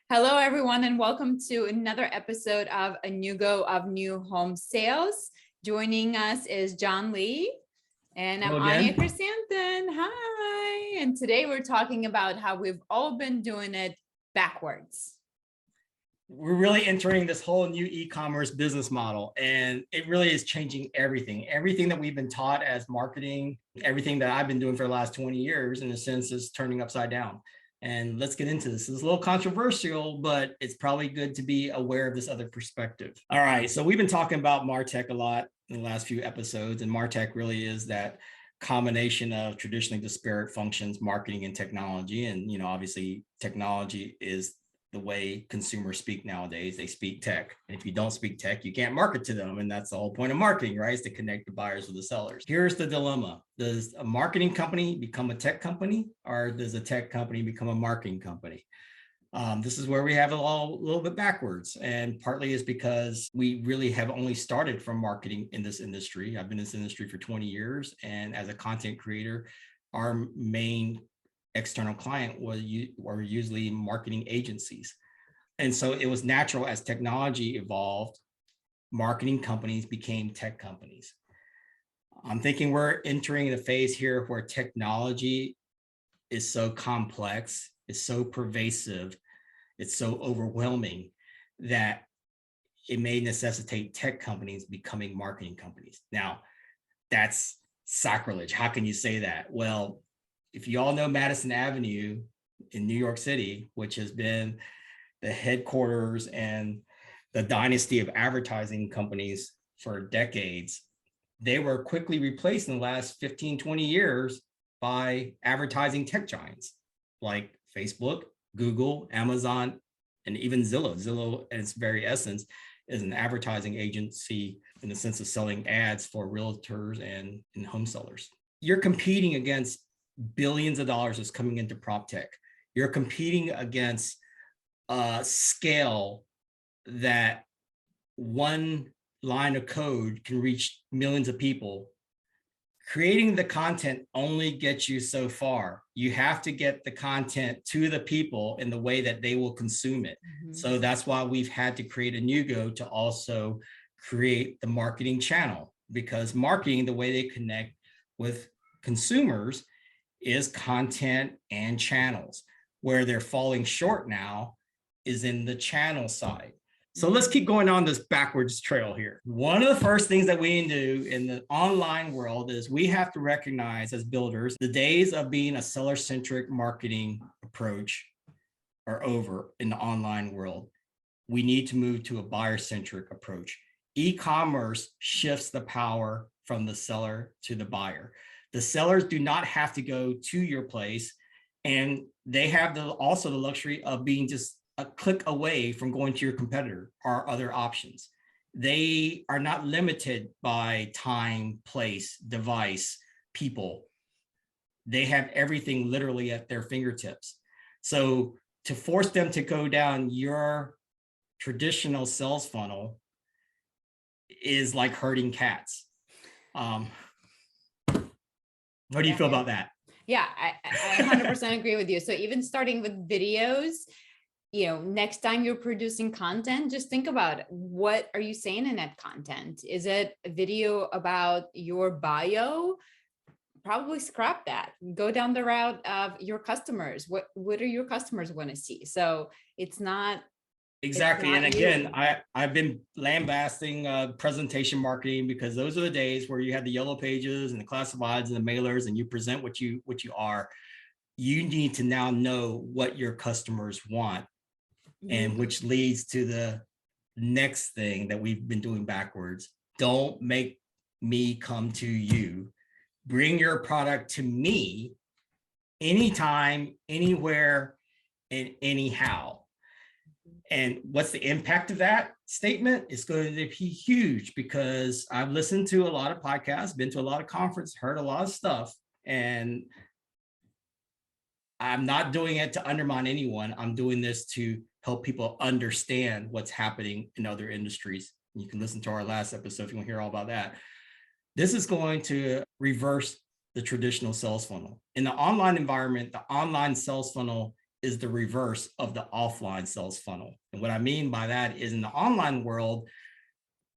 Hello, everyone, and welcome to another episode of A New Go of New Home Sales. Joining us is John Lee, and I'm Anya Chrysanthemum. Hi, and today we're talking about how we've all been doing it backwards. We're really entering this whole new e-commerce business model, and it really is changing everything. Everything that we've been taught as marketing, everything that I've been doing for the last 20 years, in a sense, is turning upside down. And let's get into this. It's a little controversial, but it's probably good to be aware of this other perspective. All right, so we've been talking about MarTech a lot in the last few episodes, and MarTech really is that combination of traditionally disparate functions, marketing and technology. And, obviously technology is the way consumers speak nowadays. They speak tech. And if you don't speak tech, you can't market to them. And that's the whole point of marketing, right? Is to connect the buyers with the sellers. Here's the dilemma. Does a marketing company become a tech company, or does a tech company become a marketing company? This is where we have it all a little bit backwards. And partly is because we really have only started from marketing in this industry. I've been in this industry for 20 years. And as a content creator, our main external client were usually marketing agencies. And so it was natural, as technology evolved, marketing companies became tech companies. I'm thinking we're entering the phase here where technology is so complex, it's so pervasive, it's so overwhelming that it may necessitate tech companies becoming marketing companies. Now, that's sacrilege. How can you say that? Well, if you all know Madison Avenue in New York City, which has been the headquarters and the dynasty of advertising companies for decades, they were quickly replaced in the last 15, 20 years by advertising tech giants like Facebook, Google, Amazon, and even Zillow. Zillow, in its very essence, is an advertising agency in the sense of selling ads for realtors and home sellers. You're competing against billions of dollars that's coming into prop tech. You're competing against a scale that one line of code can reach millions of people. Creating the content only gets you so far. You have to get the content to the people in the way that they will consume it. Mm-hmm. So that's why we've had to create a new go to also create the marketing channel, because marketing, the way they connect with consumers, is content and channels. Where they're falling short now is in the channel side. So let's keep going on this backwards trail here. One of the first things that we do in the online world is we have to recognize, as builders, the days of being a seller-centric marketing approach are over in the online world. We need to move to a buyer-centric approach. E-commerce shifts the power from the seller to the buyer. The sellers do not have to go to your place, and they have also the luxury of being just a click away from going to your competitor or other options. They are not limited by time, place, device, people. They have everything literally at their fingertips. So to force them to go down your traditional sales funnel is like herding cats. What do you feel about that? Yeah, I 100% agree with you. So even starting with videos, next time you're producing content, just think about what are you saying in that content? Is it a video about your bio? Probably scrap that. Go down the route of your customers. What do your customers want to see? So it's not exactly. And again, I've been lambasting presentation marketing, because those are the days where you have the yellow pages and the classifieds and the mailers, and you present what you are. You need to now know what your customers want, and which leads to the next thing that we've been doing backwards. Don't make me come to you. Bring your product to me anytime, anywhere, and anyhow. And what's the impact of that statement? It's going to be huge, because I've listened to a lot of podcasts, been to a lot of conferences, heard a lot of stuff, and I'm not doing it to undermine anyone. I'm doing this to help people understand what's happening in other industries. You can listen to our last episode if you want to hear all about that. This is going to reverse the traditional sales funnel. In the online environment, the online sales funnel is the reverse of the offline sales funnel. And what I mean by that is in the online world,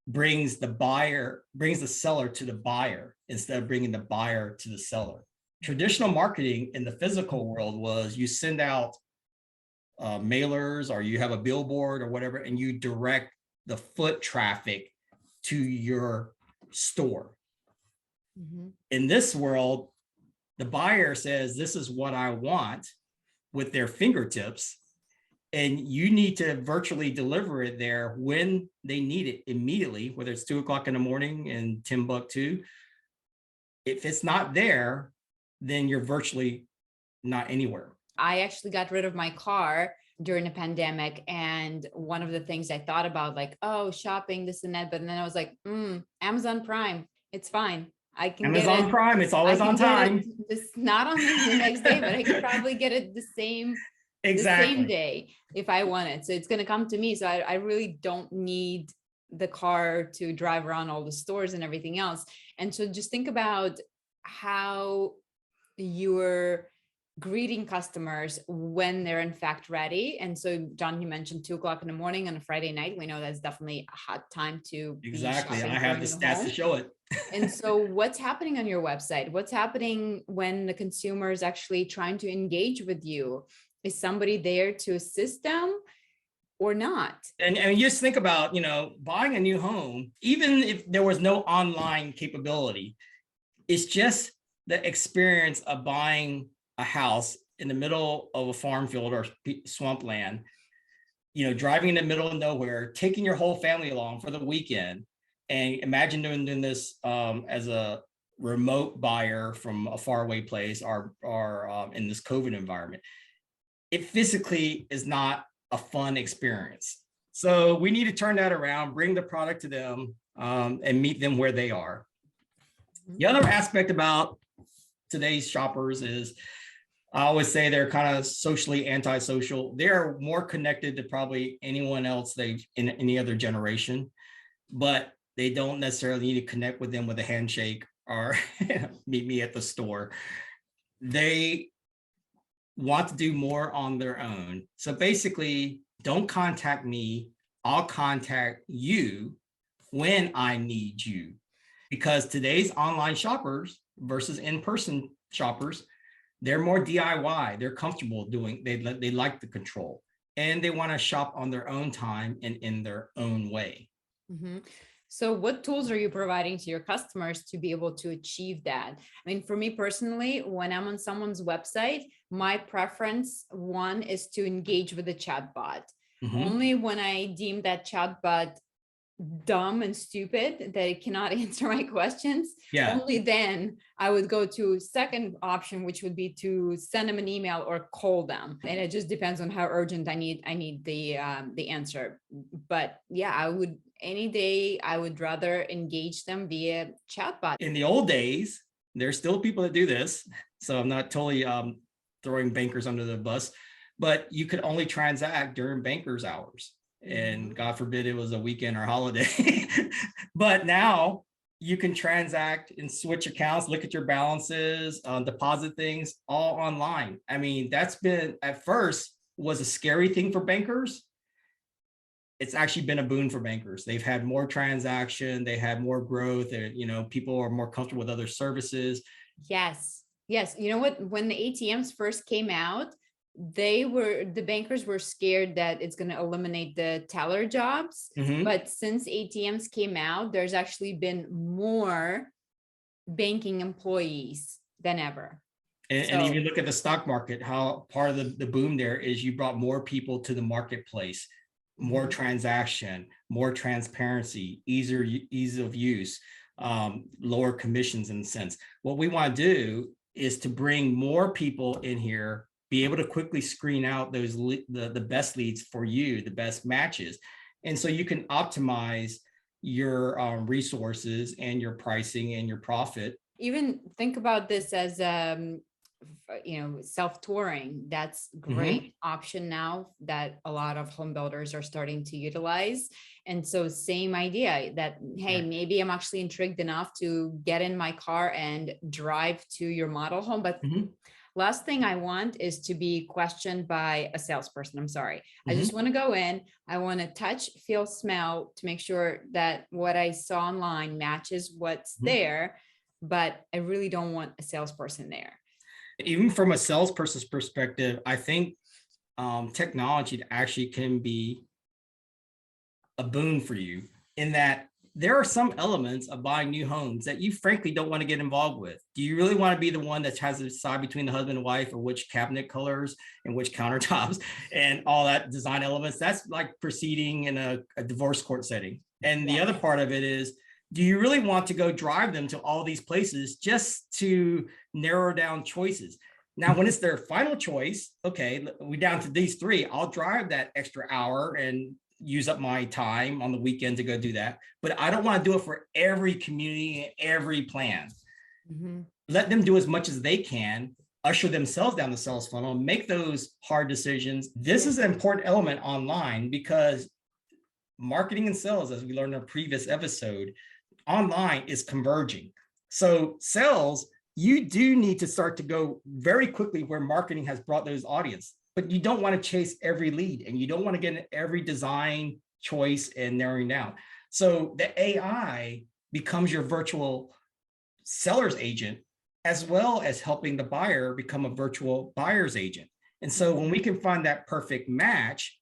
brings the seller to the buyer instead of bringing the buyer to the seller. Traditional marketing in the physical world was you send out mailers, or you have a billboard or whatever, and you direct the foot traffic to your store. Mm-hmm. In this world, the buyer says, this is what I want with their fingertips, and you need to virtually deliver it there when they need it immediately, whether it's 2:00 in the morning in Timbuktu. If it's not there, then you're virtually not anywhere. I actually got rid of my car during the pandemic. And one of the things I thought about, like, oh, shopping, this and that. But then I was like, Amazon Prime, it's fine. I can Amazon get it. Prime, it's always on time. It's not on the next day, but I could probably get it the same day if I want it. So it's going to come to me. So I really don't need the car to drive around all the stores and everything else. And so just think about how you're greeting customers when they're in fact ready. And so John, you mentioned 2:00 in the morning on a Friday night. We know that's definitely a hot time to exactly. I have the stats to show it. And so what's happening on your website? What's happening when the consumer is actually trying to engage with you? Is somebody there to assist them or not? And you just think about, buying a new home, even if there was no online capability, it's just the experience of buying a house in the middle of a farm field or swampland, driving in the middle of nowhere, taking your whole family along for the weekend. And imagine doing this as a remote buyer from a faraway place or in this COVID environment. It physically is not a fun experience. So we need to turn that around, bring the product to them, and meet them where they are. The other aspect about today's shoppers is, I always say they're kind of socially antisocial. They're more connected to probably anyone else in any other generation, but they don't necessarily need to connect with them with a handshake or meet me at the store. They want to do more on their own. So basically, don't contact me. I'll contact you when I need you. Because today's online shoppers versus in-person shoppers, they're more DIY. They're comfortable doing, they like the control, and they want to shop on their own time and in their own way. Mm-hmm. So what tools are you providing to your customers to be able to achieve that? I mean, for me personally, when I'm on someone's website, my preference one is to engage with the chatbot. Mm-hmm. Only when I deem that chatbot dumb and stupid that it cannot answer my questions, only then I would go to second option, which would be to send them an email or call them. And it just depends on how urgent I need the answer. But yeah, I would any day I would rather engage them via chatbot. In the old days, there's still people that do this, so I'm not totally throwing bankers under the bus, but you could only transact during bankers hours. And God forbid it was a weekend or holiday. But now you can transact and switch accounts, look at your balances, deposit things all online. I mean, that's been, at first, was a scary thing for bankers. It's actually been a boon for bankers. They've had more transaction, they had more growth, and people are more comfortable with other services. Yes. You know what? When the ATMs first came out, the bankers were scared that it's going to eliminate the teller jobs. Mm-hmm. But since ATMs came out, there's actually been more banking employees than ever. And if you look at the stock market, how part of the boom there is you brought more people to the marketplace, more transaction, more transparency, ease of use, lower commissions in a sense. What we want to do is to bring more people in here, be able to quickly screen out those the best leads for you, the best matches. And so you can optimize your resources and your pricing and your profit. Even think about this as self-touring. That's great option now that a lot of home builders are starting to utilize. And so same idea that, hey, maybe I'm actually intrigued enough to get in my car and drive to your model home, but Last thing I want is to be questioned by a salesperson. I'm sorry. I Mhm. just want to go in. I want to touch, feel, smell to make sure that what I saw online matches what's Mhm. there, but I really don't want a salesperson there. Even from a salesperson's perspective, I think technology actually can be a boon for you in that there are some elements of buying new homes that you frankly don't want to get involved with. Do you really want to be the one that has to decide between the husband and wife or which cabinet colors and which countertops and all that design elements? That's like proceeding in a divorce court setting. And the Yeah. other part of it is, do you really want to go drive them to all these places just to narrow down choices? Now, when it's their final choice, okay, we're down to these three. I'll drive that extra hour and use up my time on the weekend to go do that. But I don't want to do it for every community and every plan. Mhm. Let them do as much as they can, usher themselves down the sales funnel, make those hard decisions. This is an important element online because marketing and sales, as we learned in a previous episode, online is converging. So sales, you do need to start to go very quickly where marketing has brought those audience, but you don't want to chase every lead and you don't want to get every design choice and narrowing down. So the AI becomes your virtual seller's agent, as well as helping the buyer become a virtual buyer's agent. And so when we can find that perfect match,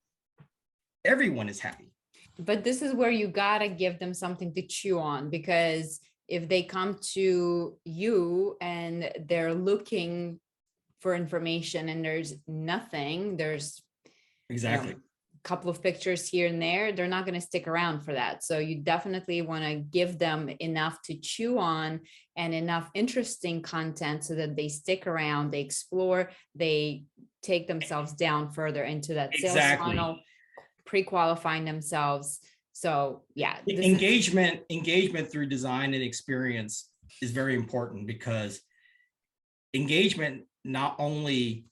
everyone is happy. But this is where you gotta give them something to chew on, because if they come to you and they're looking for information and there's nothing, there's, you know, Exactly. a couple of pictures here and there, they're not going to stick around for that. So you definitely want to give them enough to chew on and enough interesting content so that they stick around, they explore, they take themselves down further into that sales Exactly. funnel, pre-qualifying themselves. So yeah, this is Engagement through design and experience is very important because engagement not only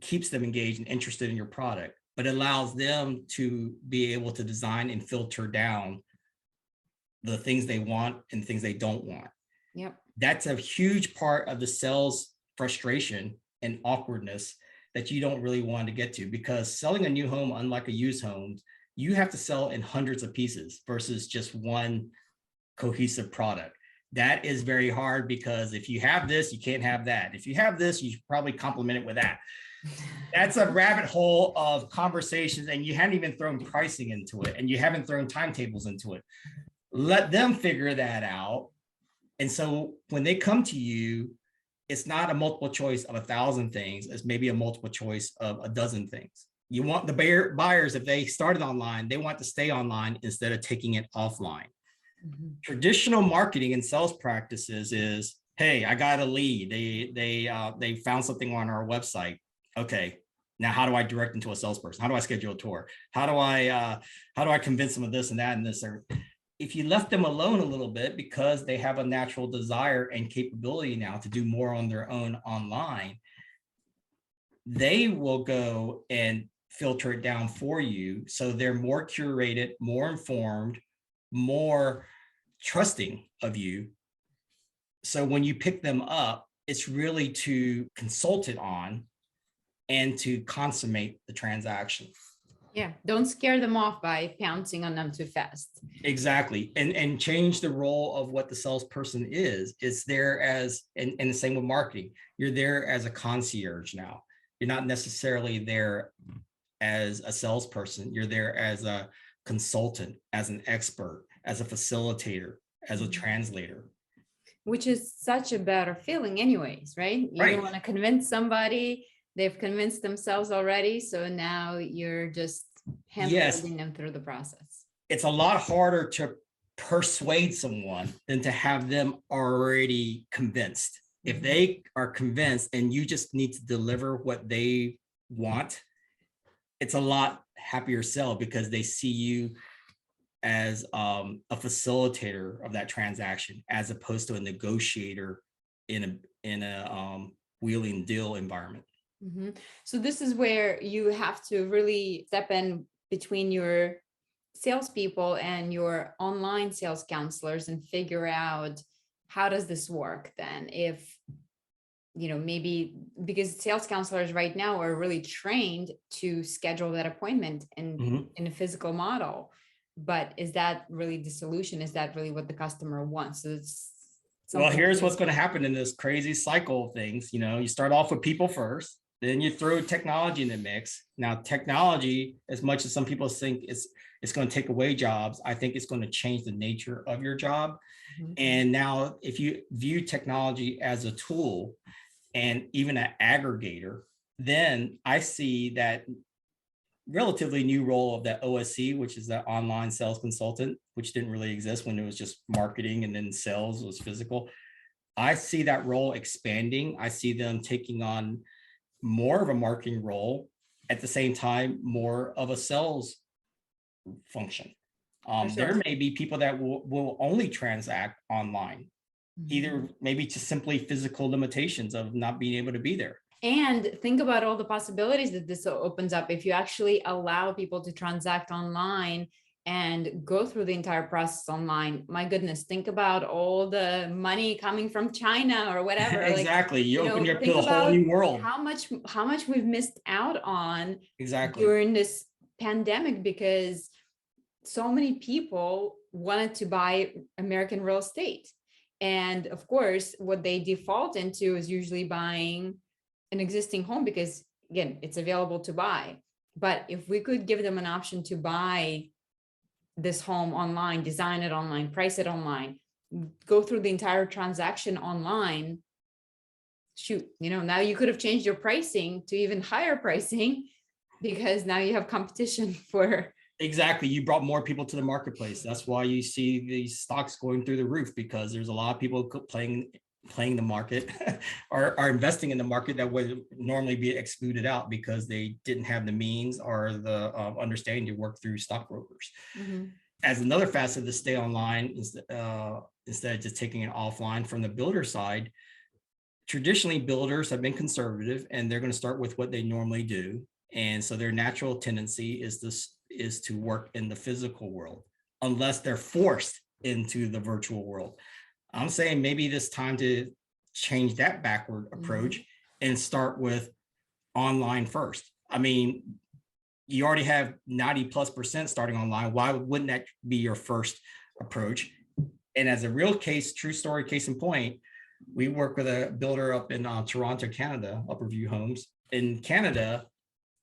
keeps them engaged and interested in your product, but allows them to be able to design and filter down the things they want and things they don't want. yep. That's a huge part of the sales frustration and awkwardness that you don't really want to get to, because selling a new home, unlike a used home, you have to sell in hundreds of pieces versus just one cohesive product. That is very hard because if you have this, you can't have that. If you have this, you should probably complement it with that. That's a rabbit hole of conversations, and you haven't even thrown pricing into it, and you haven't thrown timetables into it. Let them figure that out. And so when they come to you, it's not a multiple choice of 1,000 things. It's maybe a multiple choice of a dozen things. You want the buyers, if they started online, they want to stay online instead of taking it offline. Mhm. Traditional marketing and sales practices is, hey, I got a lead. They found something on our website. Okay, now how do I direct them to a salesperson? How do I schedule a tour? How do I convince them of this and that and this? Or if you left them alone a little bit, because they have a natural desire and capability now to do more on their own online, they will go and filter it down for you. So they're more curated, more informed, more trusting of you. So when you pick them up, it's really to consult it on and to consummate the transaction. Yeah, don't scare them off by pouncing on them too fast. Exactly. And change the role of what the salesperson is. It's there as, and the same with marketing. You're there as a concierge now. You're not necessarily there as a salesperson. You're there as a consultant, as an expert, as a facilitator, as a translator. Which is such a better feeling anyways, right? You don't Right. want to convince somebody, they've convinced themselves already, so now you're just Yes, hand-holding them through the process. it's a lot harder to persuade someone than to have them already convinced. If they are convinced and you just need to deliver what they want, it's a lot happier sell because they see you as a facilitator of that transaction, as opposed to a negotiator in a wheeling deal environment. Mhm. So this is where you have to really step in between your salespeople and your online sales counselors and figure out, how does this work then? If maybe because sales counselors right now are really trained to schedule that appointment in a physical model. But is that really the solution? Is that really what the customer wants? So it's well, here's what's going to happen in this crazy cycle of things. You start off with people first, then you throw technology in the mix. Now, technology, as much as some people think it's going to take away jobs, I think it's going to change the nature of your job. And now, if you view technology as a tool and even an aggregator, then I see that relatively new role of that OSC, which is the online sales consultant, which didn't really exist when it was just marketing and then sales was physical. I see that role expanding. I see them taking on more of a marketing role, at the same time, more of a sales function. There may be people that will only transact online, either maybe to simply physical limitations of not being able to be there. And think about all the possibilities that this opens up. If you actually allow people to transact online and go through the entire process online, my goodness, think about all the money coming from China or whatever. Exactly. You open up to a whole new world. How much we've missed out on exactly during this pandemic, because so many people wanted to buy American real estate. And of course, what they default into is usually buying an existing home because, again, it's available to buy. But if we could give them an option to buy this home online, design it online, price it online, go through the entire transaction online, shoot, now you could have changed your pricing to even higher pricing because now you have competition for. Exactly. You brought more people to the marketplace. That's why you see these stocks going through the roof, because there's a lot of people playing the market are investing in the market that would normally be excluded out because they didn't have the means or the understanding to work through stockbrokers. As another facet to stay online, instead of just taking it offline from the builder side, traditionally builders have been conservative and they're going to start with what they normally do. And so their natural tendency is to work in the physical world unless they're forced into the virtual world. I'm saying maybe this time to change that backward approach and start with online first. I mean, you already have 90+% starting online. Why wouldn't that be your first approach? And as a real case, true story, case in point, we work with a builder up in Toronto, Canada, Upperview Homes. In Canada,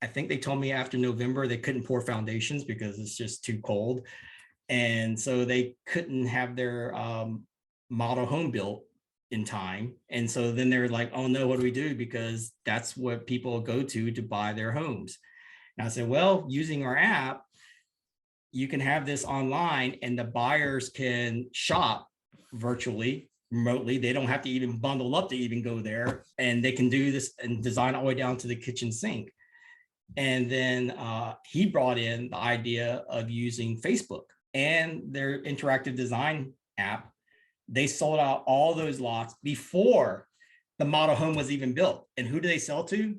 I think they told me after November, they couldn't pour foundations because it's just too cold. And so they couldn't have their model home built in time. And so then they're like, oh no, what do we do? Because that's what people go to buy their homes. And I said, well, using our app, you can have this online and the buyers can shop virtually, remotely. They don't have to even bundle up to even go there. And they can do this and design all the way down to the kitchen sink. And then he brought in the idea of using Facebook and their interactive design app. They sold out all those lots before the model home was even built. And who do they sell to?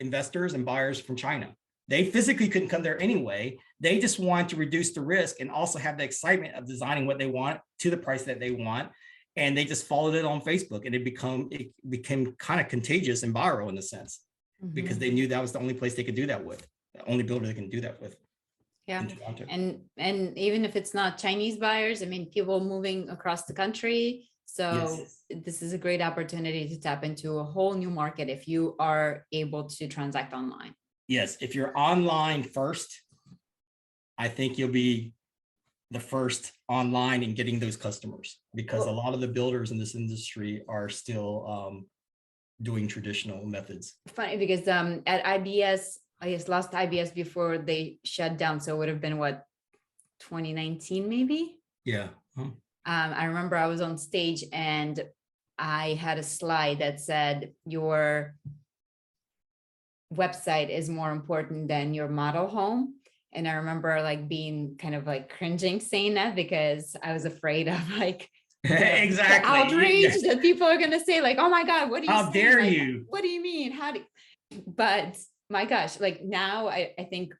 Investors and buyers from China. They physically couldn't come there anyway. They just wanted to reduce the risk and also have the excitement of designing what they want to the price that they want. And they just followed it on Facebook, and it became kind of contagious and viral in a sense, because they knew that was the only place they could do that with, the only builder they can do that with. Yeah. And even if it's not Chinese buyers, I mean, people moving across the country. So this is a great opportunity to tap into a whole new market if you are able to transact online. Yes. If you're online first, I think you'll be the first online in getting those customers, because a lot of the builders in this industry are still doing traditional methods. Funny because at IBS, I guess last IBS before they shut down, so it would have been what, 2019 maybe? Yeah. I remember I was on stage and I had a slide that said your website is more important than your model home. And I remember like being kind of like cringing saying that because I was afraid of like exactly the outrage that people are going to say like, oh my God, what do you How dare like, you? What do you mean? But my gosh, like now I think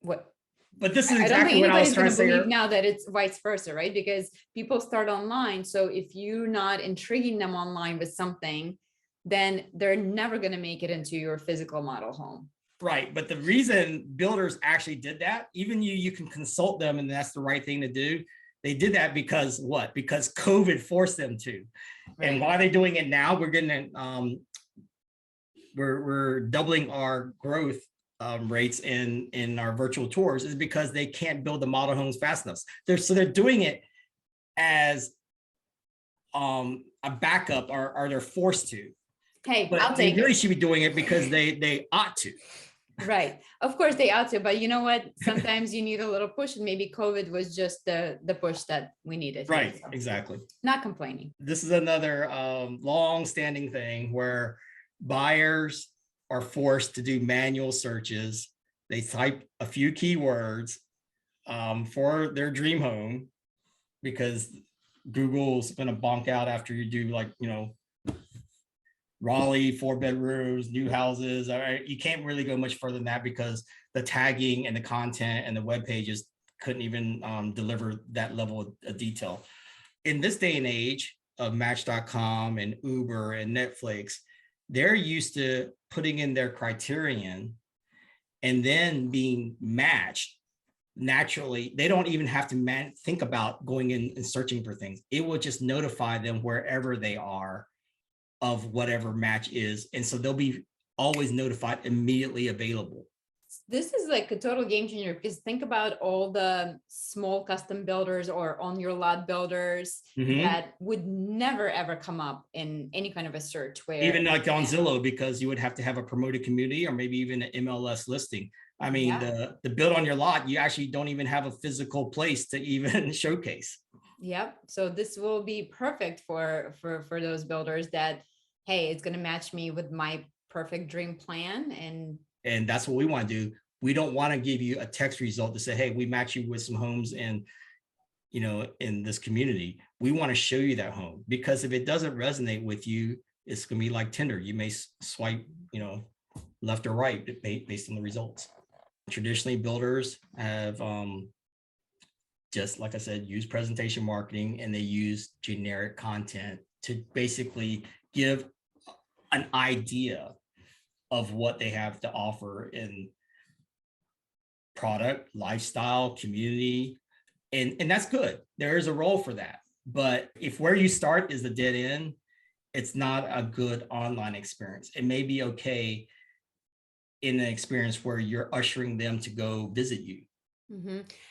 what, but this is exactly what I was trying to say now that it's vice versa, right? Because people start online. So if you're not intriguing them online with something, then they're never going to make it into your physical model home. Right. But the reason builders actually did that, even you can consult them and that's the right thing to do. They did that because what? Because COVID forced them to. Right. And why are they doing it now? We're getting we're doubling our growth rates in our virtual tours is because they can't build the model homes fast enough. They're doing it as a backup, or they're forced to. Hey, but they really should be doing it because they ought to. Right. Of course they ought to, but you know what? Sometimes you need a little push, and maybe COVID was just the push that we needed. Right. Here, so. Exactly. Not complaining. This is another long-standing thing where buyers are forced to do manual searches. They type a few keywords for their dream home because Google's going to bonk out after you do, like, you know, Raleigh, 4 bedrooms, new houses. All right, you can't really go much further than that because the tagging and the content and the web pages couldn't even deliver that level of detail. In this day and age of Match.com and Uber and Netflix, they're used to putting in their criterion and then being matched naturally. They don't even have to think about going in and searching for things. It will just notify them wherever they are of whatever match is. And so they'll be always notified, immediately available. This is like a total game changer, because think about all the small custom builders or on your lot builders that would never ever come up in any kind of a search, where even like on Zillow, because you would have to have a promoted community or maybe even an MLS listing. I mean, the build on your lot, you actually don't even have a physical place to even showcase. Yep. So this will be perfect for those builders that, hey, it's going to match me with my perfect dream plan. And that's what we want to do. We don't want to give you a text result to say, hey, we match you with some homes in, you know, in this community. We want to show you that home, because if it doesn't resonate with you, it's going to be like Tinder. You may swipe, you know, left or right based on the results. Traditionally, builders have just, like I said, use presentation marketing, and they use generic content to basically give an idea of what they have to offer in product, lifestyle, community, and that's good. There is a role for that. But if where you start is the dead end, it's not a good online experience. It may be okay in an experience where you're ushering them to go visit you.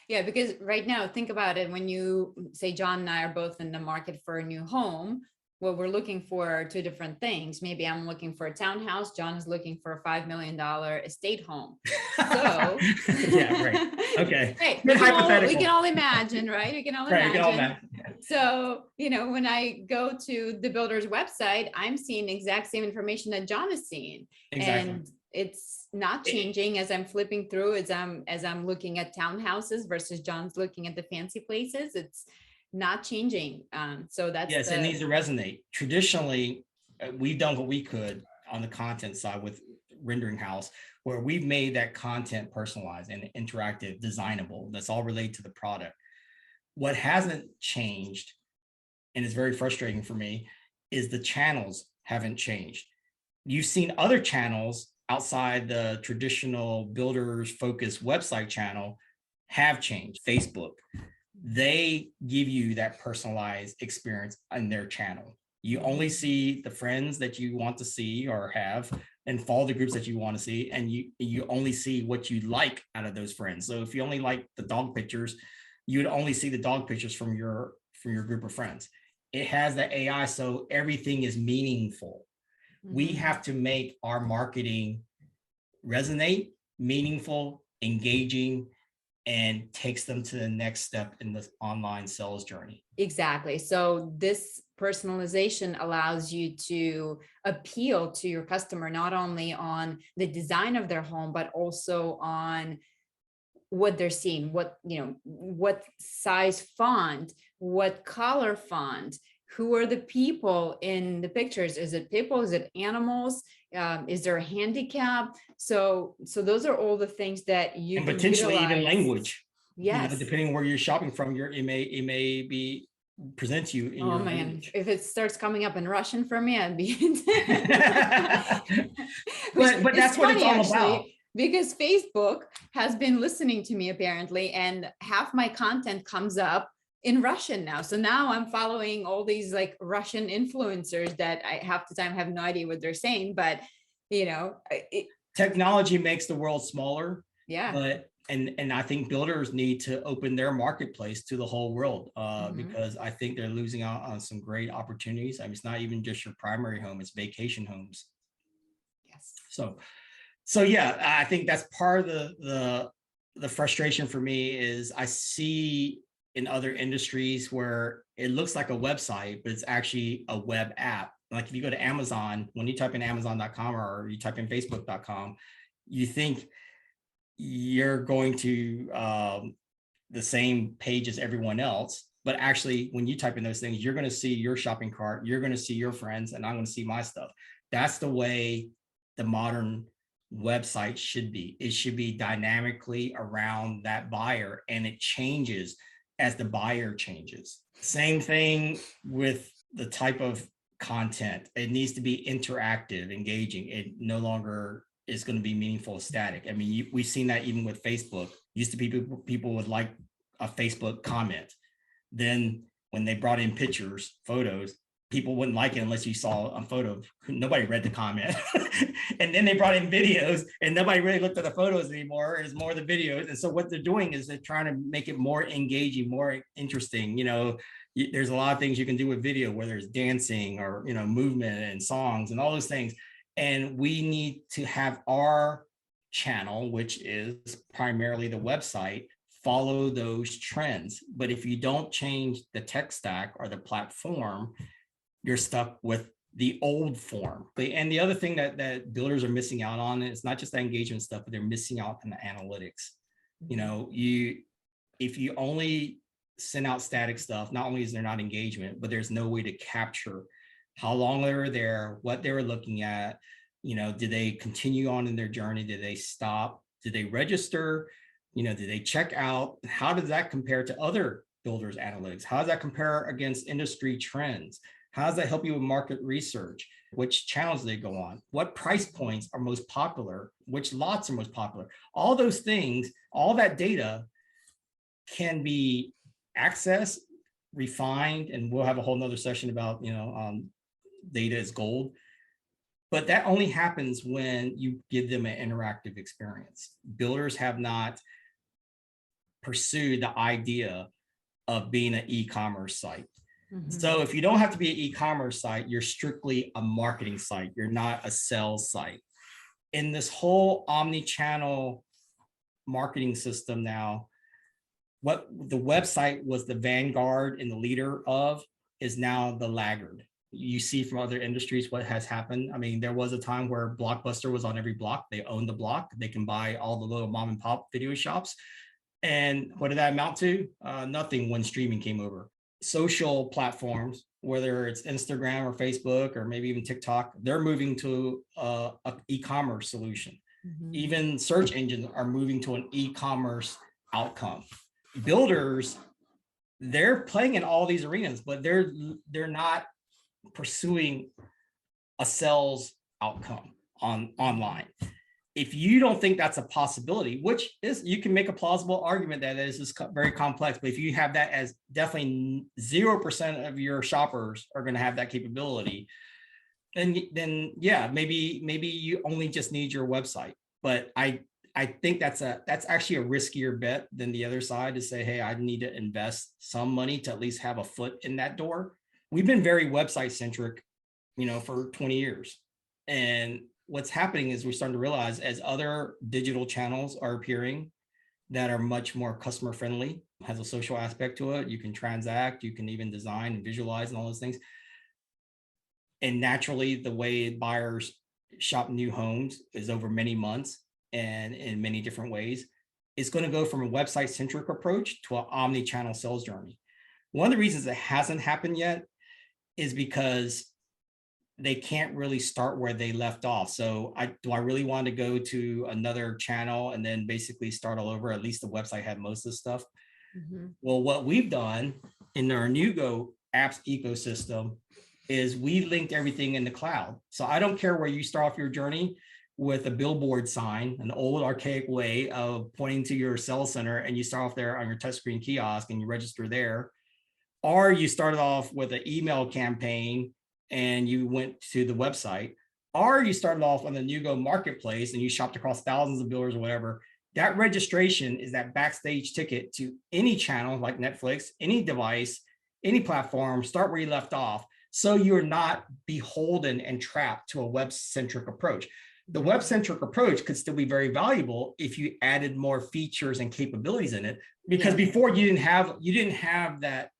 Yeah, because right now, think about it. When you say John and I are both in the market for a new home, what we're looking for are two different things. Maybe I'm looking for a townhouse. John is looking for a $5 million estate home. So yeah, right. Okay. Hey, we can all imagine, right? We can all imagine. We can all imagine. So, you know, when I go to the builder's website, I'm seeing the exact same information that John is seeing. Exactly. And it's not changing as I'm flipping through, as I'm looking at townhouses versus John's looking at the fancy places. It's not changing. So that's it needs to resonate. Traditionally, we've done what we could on the content side with Rendering House, where we've made that content personalized and interactive, designable. That's all related to the product. What hasn't changed, and is very frustrating for me, is the channels haven't changed. You've seen other channels outside the traditional builders focused website channel have changed. Facebook, they give you that personalized experience in their channel. You only see the friends that you want to see or have, and follow the groups that you want to see, and you only see what you like out of those friends. So if you only like the dog pictures, you would only see the dog pictures from your group of friends. It has the AI, so everything is meaningful. We have to make our marketing resonate, meaningful, engaging, and takes them to the next step in the online sales journey. Exactly. So this personalization allows you to appeal to your customer, not only on the design of their home, but also on what they're seeing, what size font, what color font, who are the people in the pictures? Is it people? Is it animals? Is there a handicap? So those are all the things that you can potentially utilize. Even language. Yes. Depending on where you're shopping from, it may be presents you in Oh your man, language. if it starts coming up in Russian for me, I'd be which But is that's what it's funny all about. actually, because Facebook has been listening to me apparently, and half my content comes up in Russian now. So now I'm following all these like Russian influencers that I half the time have no idea what they're saying, but Technology makes the world smaller, yeah. but and I think builders need to open their marketplace to the whole world, Mhm. because I think they're losing out on some great opportunities. I mean, it's not even just your primary home; it's vacation homes. Yes. So yeah, I think that's part of the frustration for me is I see in other industries where it looks like a website, but it's actually a web app. Like if you go to Amazon, when you type in Amazon.com or you type in Facebook.com, you think you're going to the same page as everyone else. But actually, when you type in those things, you're going to see your shopping cart, you're going to see your friends, and I'm going to see my stuff. That's the way the modern website should be. It should be dynamically around that buyer, and it changes as the buyer changes. Same thing with the type of content. It needs to be interactive, engaging. It no longer is going to be meaningful static. I mean, we've seen that even with Facebook. Used to be people would like a Facebook comment. Then when they brought in pictures, photos, people wouldn't like it unless you saw a photo. Nobody read the comment. And then they brought in videos and nobody really looked at the photos anymore. It's more the videos. And so what they're doing is they're trying to make it more engaging, more interesting. There's a lot of things you can do with video, whether it's dancing or, movement and songs and all those things. And we need to have our channel, which is primarily the website, follow those trends. But if you don't change the tech stack or the platform, you're stuck with the old form. And the other thing that builders are missing out on is not just the engagement stuff, but they're missing out on the analytics. If you only send out static stuff, not only is there not engagement, but there's no way to capture how long they were there, what they were looking at. Did they continue on in their journey? Did they stop? Did they register? Did they check out? How does that compare to other builders' analytics? How does that compare against industry trends? How does that help you with market research? Which channels do they go on? What price points are most popular? Which lots are most popular? All those things, all that data can be accessed, refined, and we'll have a whole nother session about, data is gold. But that only happens when you give them an interactive experience. Builders have not pursued the idea of being an e-commerce site. Mm-hmm. So if you don't have to be an e-commerce site, you're strictly a marketing site. You're not a sales site. In this whole omni-channel marketing system now, what the website was the vanguard and the leader of is now the laggard. You see from other industries what has happened. I mean, there was a time where Blockbuster was on every block. They owned the block. They can buy all the little mom and pop video shops. And what did that amount to? Nothing when streaming came over. Social platforms, whether it's Instagram or Facebook or maybe even TikTok, they're moving to an e-commerce solution. Mm-hmm. Even search engines are moving to an e-commerce outcome. Builders, they're playing in all these arenas, but they're not pursuing a sales outcome online. If you don't think that's a possibility, which is, you can make a plausible argument that it is very complex, but if you have that as definitely 0% of your shoppers are going to have that capability, then yeah, maybe you only just need your website. But I think that's actually a riskier bet than the other side to say, hey, I need to invest some money to at least have a foot in that door. We've been very website centric, for 20 years. And what's happening is we're starting to realize as other digital channels are appearing that are much more customer friendly, has a social aspect to it. You can transact, you can even design and visualize and all those things. And naturally, the way buyers shop new homes is over many months and in many different ways. It's going to go from a website centric approach to an omni-channel sales journey. One of the reasons it hasn't happened yet is because they can't really start where they left off. So do I really want to go to another channel and then basically start all over? At least the website had most of the stuff. Mhm. Well, what we've done in our Nugo apps ecosystem is we linked everything in the cloud. So I don't care where you start off your journey with a billboard sign, an old archaic way of pointing to your sales center, and you start off there on your touchscreen kiosk and you register there, or you started off with an email campaign and you went to the website, or you started off on the Nugo marketplace and you shopped across thousands of builders or whatever. That registration is that backstage ticket to any channel like Netflix, any device, any platform, start where you left off. So you're not beholden and trapped to a web-centric approach. The web-centric approach could still be very valuable if you added more features and capabilities in it, because before you didn't have that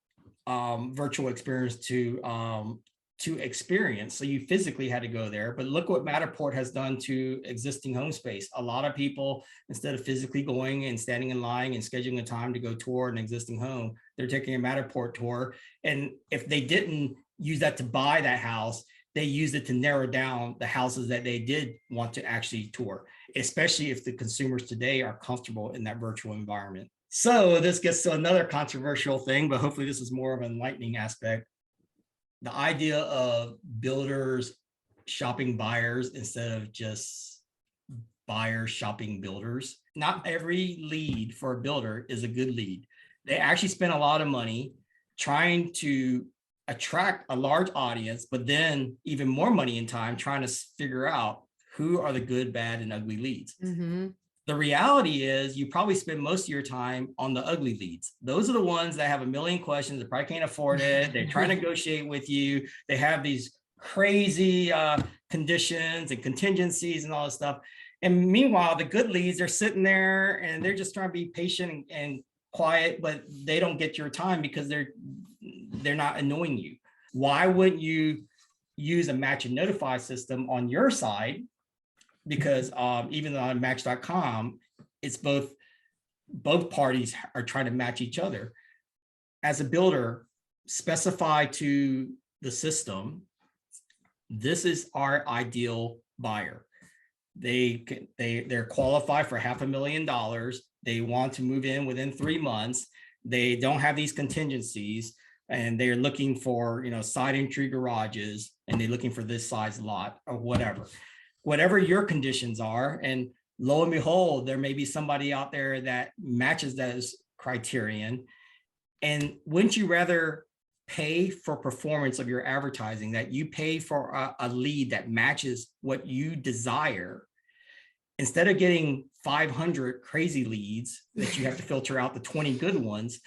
virtual experience to experience. So you physically had to go there. But look what Matterport has done to existing home space. A lot of people, instead of physically going and standing in line and scheduling a time to go tour an existing home, they're taking a Matterport tour. And if they didn't use that to buy that house, they used it to narrow down the houses that they did want to actually tour, especially if the consumers today are comfortable in that virtual environment. So this gets to another controversial thing, but hopefully this is more of an enlightening aspect. The idea of builders shopping buyers instead of just buyers shopping builders. Not every lead for a builder is a good lead. They actually spend a lot of money trying to attract a large audience, but then even more money and time trying to figure out who are the good, bad, and ugly leads. Mm-hmm. The reality is you probably spend most of your time on the ugly leads. Those are the ones that have a million questions. They probably can't afford it. They try to negotiate with you. They have these crazy conditions and contingencies and all this stuff. And meanwhile, the good leads are sitting there and they're just trying to be patient and quiet, but they don't get your time because they're not annoying you. Why wouldn't you use a match and notify system on your side? Because even on match.com, it's both parties are trying to match each other. As a builder, specify to the system, this is our ideal buyer. They're qualified for $500,000. They want to move in within 3 months. They don't have these contingencies, and they're looking for, side entry garages, and they're looking for this size lot or whatever your conditions are. And lo and behold, there may be somebody out there that matches those criterion. And wouldn't you rather pay for performance of your advertising, that you pay for a lead that matches what you desire, instead of getting 500 crazy leads that you have to filter out the 20 good ones?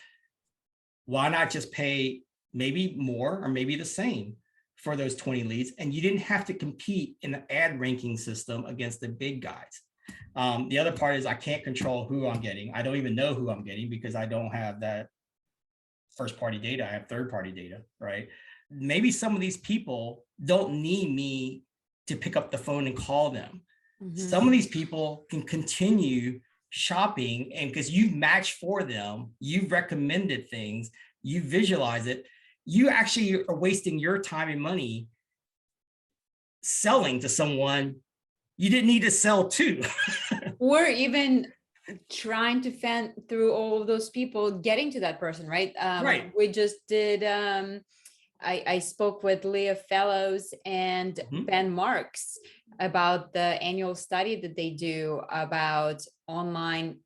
Why not just pay maybe more or maybe the same for those 20 leads, and you didn't have to compete in the ad ranking system against the big guys? The other part is I can't control who I'm getting. I don't even know who I'm getting because I don't have that first party data. I have third party data, right? Maybe some of these people don't need me to pick up the phone and call them. Mm-hmm. Some of these people can continue shopping, and because you've matched for them, you've recommended things, you visualize it, you actually are wasting your time and money selling to someone you didn't need to sell to. Or even trying to fan through all of those people getting to that person, right? Right. We just did, I spoke with Leah Fellows and Mm-hmm. Ben Marks about the annual study that they do about online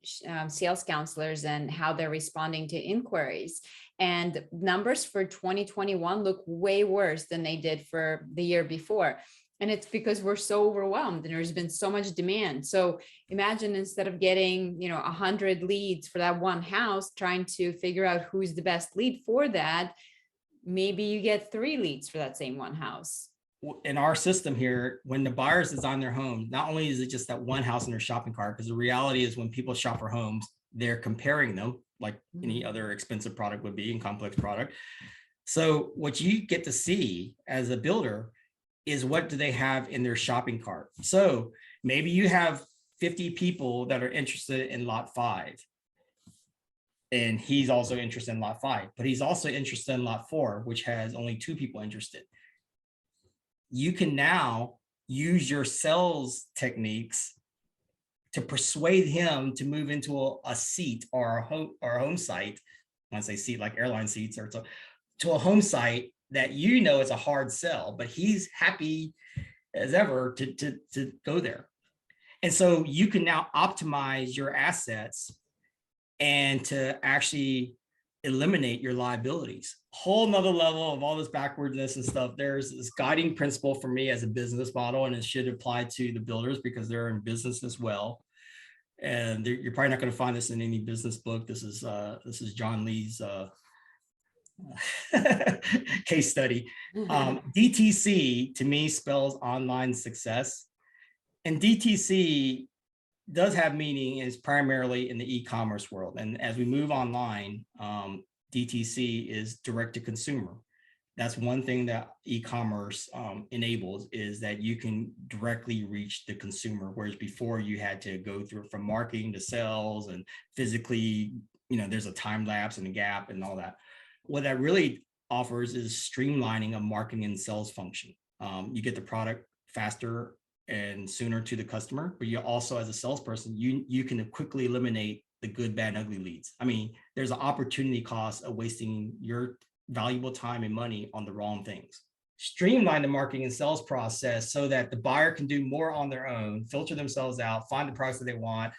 sales counselors and how they're responding to inquiries. And numbers for 2021 look way worse than they did for the year before. And it's because we're so overwhelmed and there's been so much demand. So imagine, instead of getting, 100 leads for that one house, trying to figure out who's the best lead for that, maybe you get 3 leads for that same one house. In our system here, when the buyers design their home, not only is it just that one house in their shopping cart, because the reality is when people shop for homes, they're comparing them like any other expensive product would be, and complex product. So what you get to see as a builder is what do they have in their shopping cart. So maybe you have 50 people that are interested in lot 5. And he's also interested in lot 5, but he's also interested in lot 4, which has only 2 people interested. You can now use your sales techniques to persuade him to move into a seat or a home site. When I say seat, like airline seats, or to a home site that is a hard sell, but he's happy as ever to go there. And so you can now optimize your assets and to actually eliminate your liabilities. Whole nother level of all this backwardness and stuff. There's this guiding principle for me as a business model, and it should apply to the builders because they're in business as well. And you're probably not going to find this in any business book. This is John Lee's case study. DTC to me spells online success, and DTC does have meaning, is primarily in the e-commerce world. And as we move online, DTC is direct to consumer. That's one thing that e-commerce enables, is that you can directly reach the consumer, whereas before you had to go through from marketing to sales and physically, there's a time lapse and a gap and all that. What that really offers is streamlining a marketing and sales function. You get the product faster and sooner to the customer, but you also, as a salesperson, you can quickly eliminate the good, bad, ugly leads. I mean, there's an opportunity cost of wasting your valuable time and money on the wrong things. Streamline the marketing and sales process so that the buyer can do more on their own, filter themselves out, find the products that they want,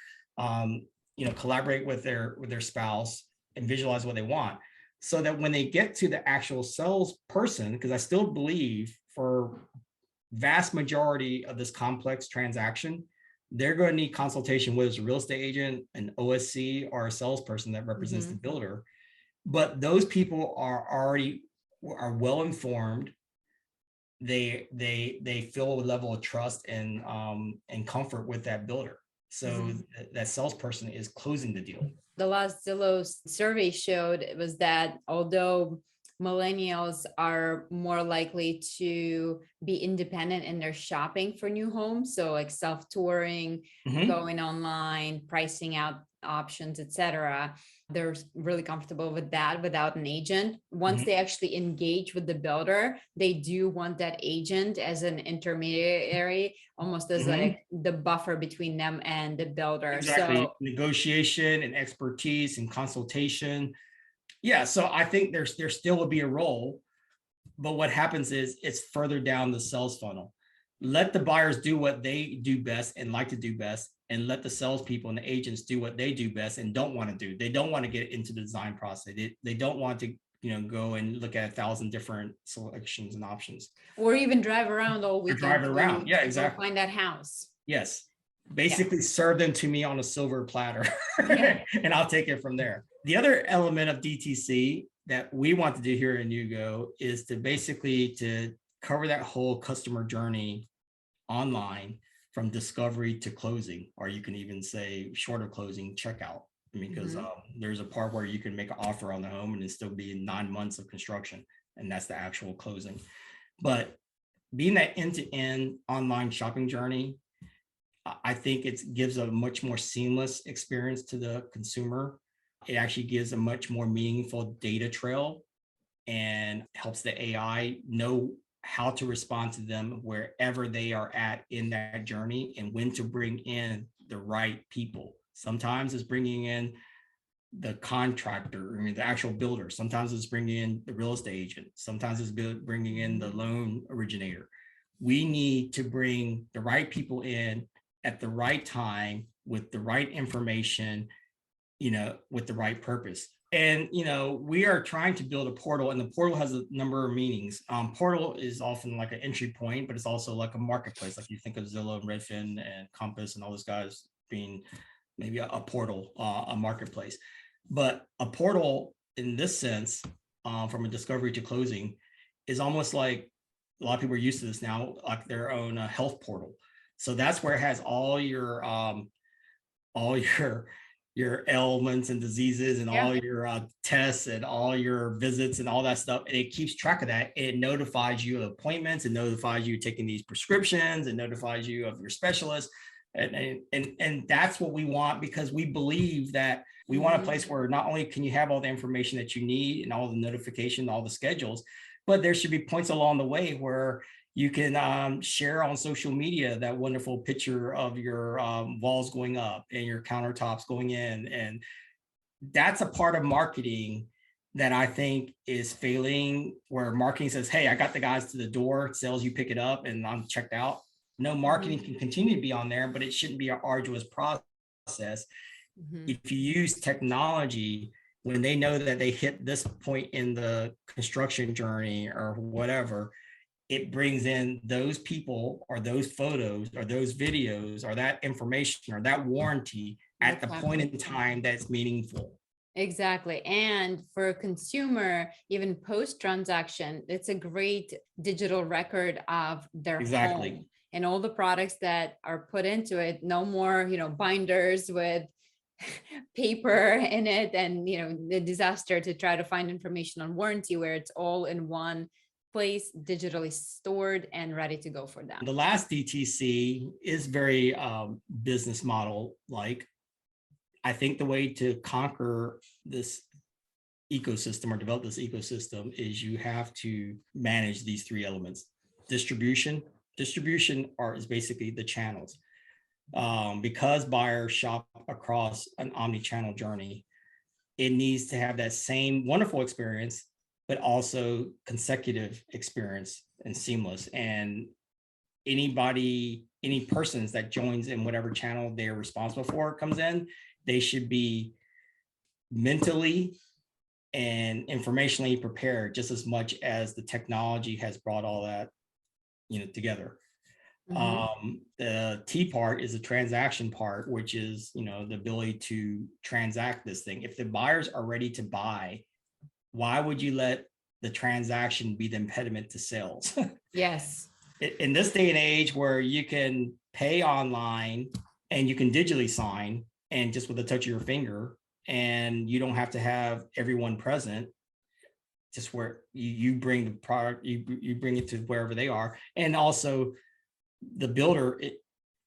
collaborate with their spouse and visualize what they want, so that when they get to the actual salesperson, because I still believe for vast majority of this complex transaction, they're going to need consultation, whether it's a real estate agent, an OSC, or a salesperson that represents the builder. But those people are well informed. They feel a level of trust and comfort with that builder. So that salesperson is closing the deal. The last Zillow survey showed was that although millennials are more likely to be independent in their shopping for new homes, so like self-touring, going online, pricing out options, etc., they're really comfortable with that without an agent. Once they actually engage with the builder, they do want that agent as an intermediary, almost as like the buffer between them and the builder. Exactly. So Negotiation and expertise and consultation. Yeah, so I think there still will be a role, but what happens is it's further down the sales funnel. Let the buyers do what they do best and like to do best, and let the salespeople and the agents do what they do best and don't want to do. They don't want to get into the design process. They don't want to go and look at 1,000 different selections and options, or even drive around all weekend. Drive around, yeah, exactly. Find that house. Yes, basically serve them to me on a silver platter, and I'll take it from there. The other element of DTC that we want to do here in Yugo is to basically to cover that whole customer journey online, from discovery to closing, or you can even say shorter closing, checkout. I mean, because there's a part where you can make an offer on the home and it still be 9 months of construction, and that's the actual closing. But being that end-to-end online shopping journey, I think it gives a much more seamless experience to the consumer. It actually gives a much more meaningful data trail and helps the AI know how to respond to them wherever they are at in that journey, and when to bring in the right people. Sometimes it's bringing in the contractor, the actual builder. Sometimes it's bringing in the real estate agent. Sometimes it's bringing in the loan originator. We need to bring the right people in at the right time with the right information, with the right purpose. And, we are trying to build a portal, and the portal has a number of meanings. Portal is often like an entry point, but it's also like a marketplace. Like you think of Zillow and Redfin and Compass and all those guys being maybe a portal, a marketplace. But a portal in this sense, from a discovery to closing, is almost like, a lot of people are used to this now, like their own health portal. So that's where it has all your ailments and diseases and all your tests and all your visits and all that stuff. And it keeps track of that. It notifies you of appointments, and notifies you taking these prescriptions, and notifies you of your specialist. And that's what we want, because we believe that we want a place where not only can you have all the information that you need and all the notification, all the schedules, but there should be points along the way where You can share on social media that wonderful picture of your walls going up and your countertops going in. And that's a part of marketing that I think is failing, where marketing says, hey, I got the guys to the door, sales, you pick it up and I'm checked out. No, marketing can continue to be on there, but it shouldn't be an arduous process. If you use technology, when they know that they hit this point in the construction journey or whatever, it brings in those people or those photos or those videos or that information or that warranty at the point in time that's meaningful. Exactly. And for a consumer, even post-transaction, it's a great digital record of their home and all the products that are put into it. No more, binders with paper in it and, the disaster to try to find information on warranty, where it's all in one place, digitally stored and ready to go for them. The last DTC is very business model like. I think the way to conquer this ecosystem or develop this ecosystem is you have to manage these three elements. Distribution is basically the channels. Because buyers shop across an omni-channel journey, it needs to have that same wonderful experience, but also consecutive experience and seamless. And any persons that joins in whatever channel they're responsible for comes in, they should be mentally and informationally prepared just as much as the technology has brought all that, together. The T part is the transaction part, which is, the ability to transact this thing. If the buyers are ready to buy, why would you let the transaction be the impediment to sales? Yes. In this day and age where you can pay online and you can digitally sign, and just with a touch of your finger, and you don't have to have everyone present, just where you bring the product, you bring it to wherever they are. And also the builder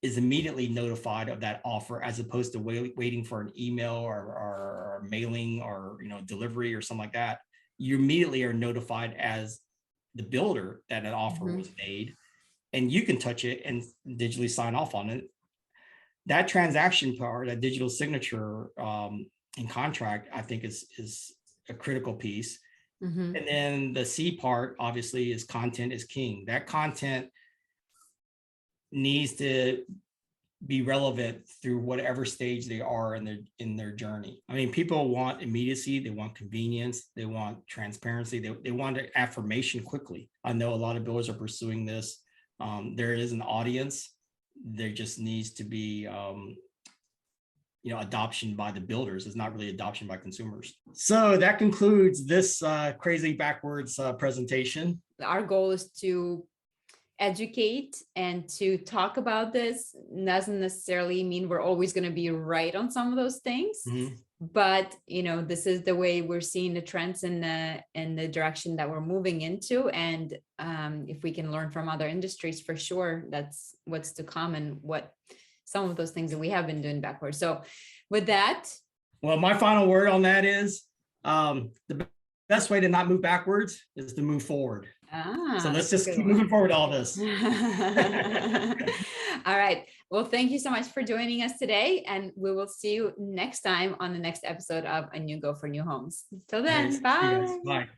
is immediately notified of that offer, as opposed to waiting for an email or mailing or delivery or something like that. You immediately are notified as the builder that an offer was made, and you can touch it and digitally sign off on it. That transaction part, that digital signature in contract, I think is a critical piece. And then the C part, obviously, is content is king. That content needs to be relevant through whatever stage they are in their journey. I mean, people want immediacy, they want convenience, they want transparency, they want affirmation quickly. I know a lot of builders are pursuing this. There is an audience. There just needs to be adoption by the builders. It's not really adoption by consumers. So that concludes this crazy backwards presentation. Our goal is to educate and to talk about this. Doesn't necessarily mean we're always going to be right on some of those things, but this is the way we're seeing the trends in the direction that we're moving into. And if we can learn from other industries, for sure, that's what's to come, and what some of those things that we have been doing backwards. So with that, well, my final word on that is the best way to not move backwards is to move forward. So let's just keep moving forward all this. All right. Well, thank you so much for joining us today, and we will see you next time on the next episode of A New Go for New Homes. Till then, bye. Bye.